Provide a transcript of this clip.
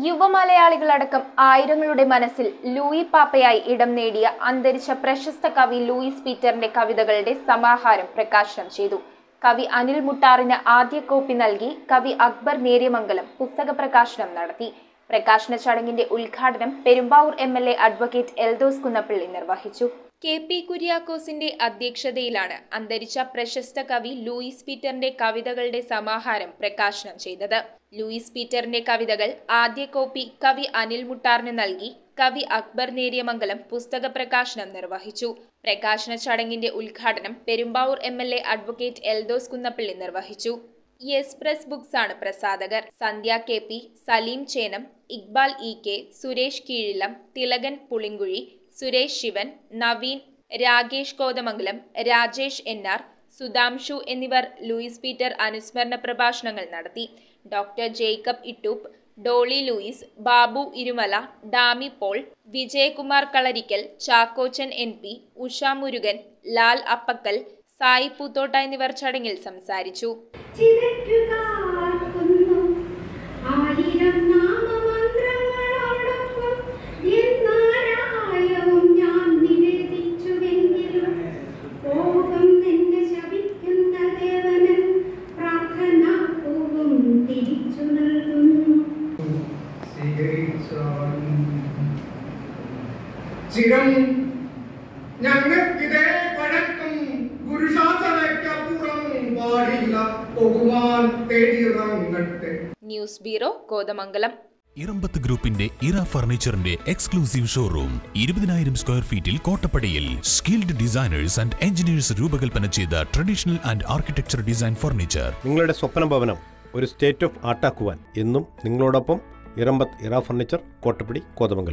യുവമലയാളികളടക്കം ആയിരങ്ങളുടെ മനസ്സിൽ ലൂയി പാപ്പയായി ഇടം നേടിയ അന്തരിച്ച പ്രശസ്ത കവി ലൂയിസ് പീറ്ററിന്റെ കവിതകളുടെ സമാഹാരം പ്രകാശനം ചെയ്തു. കവി അനിൽ മുട്ടാറിന് ആദ്യ കോപ്പി നൽകി കവി അക്ബർ നേര്യമംഗലം പുസ്തക പ്രകാശനം നടത്തി. പ്രകാശന ചടങ്ങിന്റെ ഉദ്ഘാടനം പെരുമ്പാവൂർ MLA അഡ്വക്കേറ്റ് എൽദോസ് കുന്നപ്പള്ളി നിർവഹിച്ചു. KP കുര്യാക്കോസിന്റെ അധ്യക്ഷതയിലാണ് അന്തരിച്ച പ്രശസ്ത കവി ലൂയിസ് പീറ്ററിന്റെ കവിതകളുടെ സമാഹാരം പ്രകാശനം ചെയ്തത്. ലൂയിസ് പീറ്ററിന്റെ കവിതകൾ ആദ്യ കോപ്പി കവി അനിൽ മുട്ടാറിന് നൽകി കവി അക്ബർ നേര്യമംഗലം പുസ്തക പ്രകാശനം നിർവഹിച്ചു. പ്രകാശന ചടങ്ങിന്റെ ഉദ്ഘാടനം പെരുമ്പാവൂർ MLA അഡ്വക്കേറ്റ് എൽദോസ് കുന്നപ്പള്ളി നിർവഹിച്ചു. യെസ് പ്രസ് ബുക്സ് ആണ് പ്രസാധകർ. സന്ധ്യ KP, Saleem Chenam, Iqbal EK, Suresh കീഴിലം, Thilakan Pulinkuzhi, Suresh Shivan, Naveen, Rakesh Kothamangalam, Rajesh NR, Sudhanshu എന്നിവർ ലൂയിസ് പീറ്റർ അനുസ്മരണ പ്രഭാഷണങ്ങൾ നടത്തി. Doctor Jacob Ittoop, Dolly Louis, Babu Irumala, Dami Paul, Vijayakumar Kalarickal, Chackochan NP, Usha Murukan, Lal Appakkal, Sai Poothotta എന്നിവർ ചടങ്ങിൽ സംസാരിച്ചു. News bureau, Kothamangalam. ഇറമ്പത്ത് ഗ്രൂപ്പിന്റെ ഇറ ഫർണിച്ചറിന്റെ എക്സ്ക്ലൂസീവ് ഷോറൂം 20,000 സ്ക്വയർ ഫീറ്റിൽ കോട്ടപ്പടിയിൽ. സ്കിൽഡ് ഡിസൈനേഴ്സ് ആൻഡ് എഞ്ചിനീയേഴ്സ് രൂപകൽപ്പന ചെയ്ത traditional and architecture design furniture. നിങ്ങളുടെ സ്വപ്ന ഭവനം ഒരു സ്റ്റേറ്റ് ഓഫ് ആർട്ടാക്കുവാൻ എന്നും നിങ്ങളോടൊപ്പം ഇറമ്പത്ത് ഇറ ഫർണിച്ചർ, കോട്ടപ്പടി, കോതമംഗലം.